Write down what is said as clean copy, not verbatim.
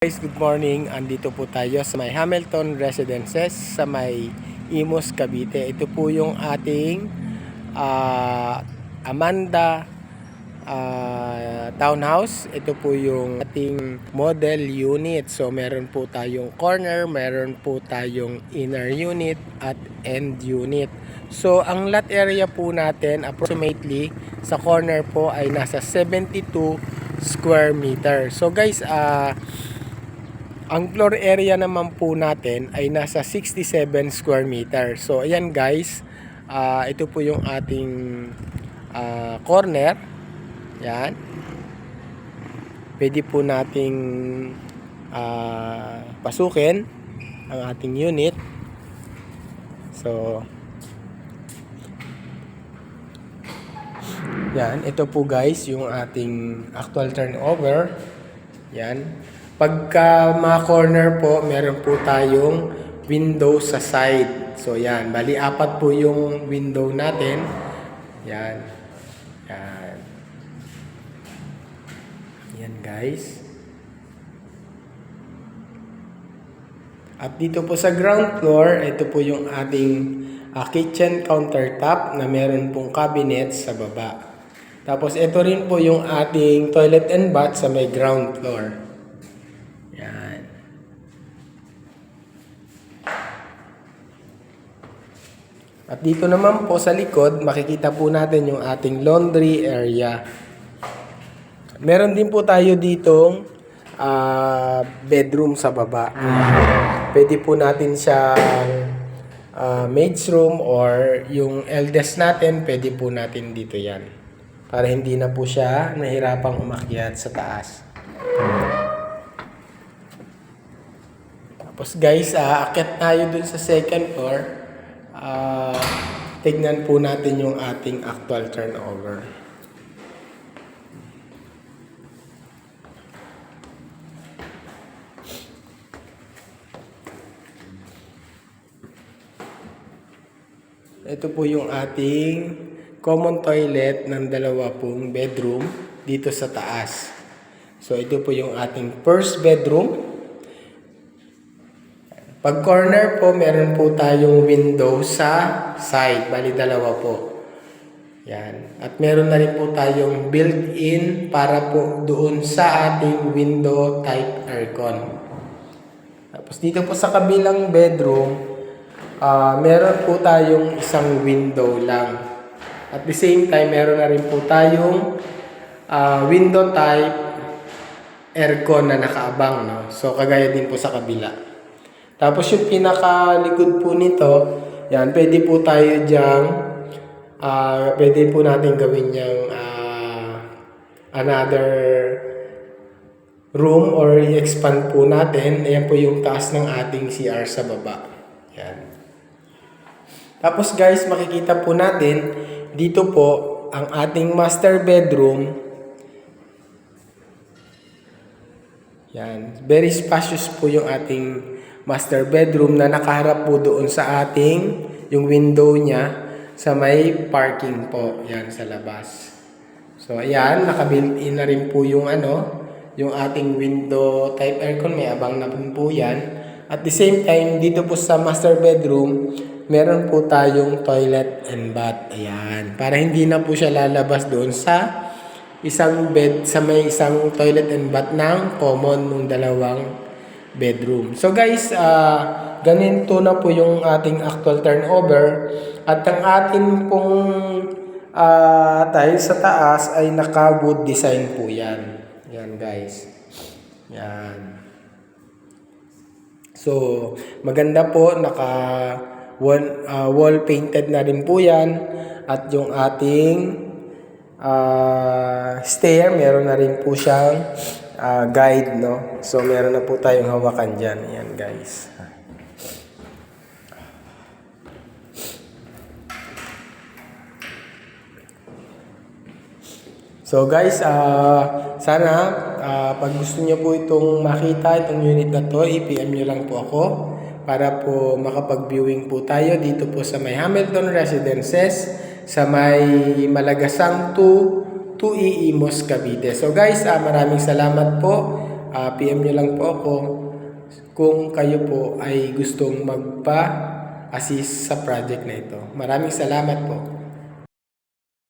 Guys, good morning. Andito po tayo sa may Hamilton Residences sa may Imus, Cavite. Ito po yung ating Amanda townhouse. Ito po yung ating model unit. So meron po tayong corner, meron po tayong inner unit at end unit. So ang lot area po natin approximately sa corner po ay nasa 72 square meter. So guys, ang floor area naman po natin ay nasa 67 square meter. So ayan guys, ito po yung ating corner. Yan. Pwede po nating pasukin ang ating unit. So yan, ito po guys yung ating actual turnover. Yan. Pagka mga corner po, meron po tayong window sa side. So yan, bali apat po yung window natin. Yan. Yan. Yan guys. At dito po sa ground floor, ito po yung ating kitchen countertop na meron pong cabinet sa baba. Tapos ito rin po yung ating toilet and bath sa may ground floor. Yan. At dito naman po sa likod, makikita po natin yung ating laundry area. Meron din po tayo ditong bedroom sa baba. Pwede po natin siyang maid's room or yung eldest natin, pwede po natin dito yan. Para hindi na po siya nahirapang umakyat sa taas. Tapos guys, aakyat tayo dun sa second floor. Tignan po natin yung ating actual turnover. Ito po yung ating common toilet ng dalawa pong bedroom dito sa taas. So ito po yung ating first bedroom. Pag corner po, meron po tayong window sa side. Bali dalawa po. Yan. At meron na rin po tayong built-in para po doon sa ating window type aircon. Tapos dito po sa kabilang bedroom, meron po tayong isang window lang. At the same time, meron na rin po tayong window type aircon na nakaabang. No? So kagaya din po sa kabila. Tapos yung pinakalikod po nito, yan, pwede po tayo diyang, pwede po natin gawin yung another room or i-expand po natin. Ayan po yung taas ng ating CR sa baba. Yan. Tapos guys, makikita po natin, dito po, ang ating master bedroom. Yan. Very spacious po yung ating master bedroom na nakaharap po doon sa ating, yung window niya, sa may parking po. Yan, sa labas. So, ayan, naka-built-in na rin po yung yung ating window type aircon. May abang na po yan. At the same time, dito po sa master bedroom, meron po tayong toilet and bath. Ayan. Para hindi na po siya lalabas doon sa isang bed, sa may isang toilet and bath ng common ng dalawang bedroom. So guys, ganito na po yung ating actual turnover. At ang ating pong tiles sa taas ay naka-wood design po yan. Yan guys. Yan. So, maganda po, wall painted na rin po yan. At yung ating stair, meron na rin po siyang guide, no? So, meron na po tayong hawakan dyan. Yan, guys. So, guys, sana, pag gusto niyo po itong makita, itong unit na to, i-PM nyo lang po ako para po makapag-viewing po tayo dito po sa may Hamilton Residences sa may Malagasang 2 Imus, Cavite. So guys, maraming salamat po PM nyo lang po ako kung kayo po ay gustong magpa-assist sa project na ito. Maraming salamat po.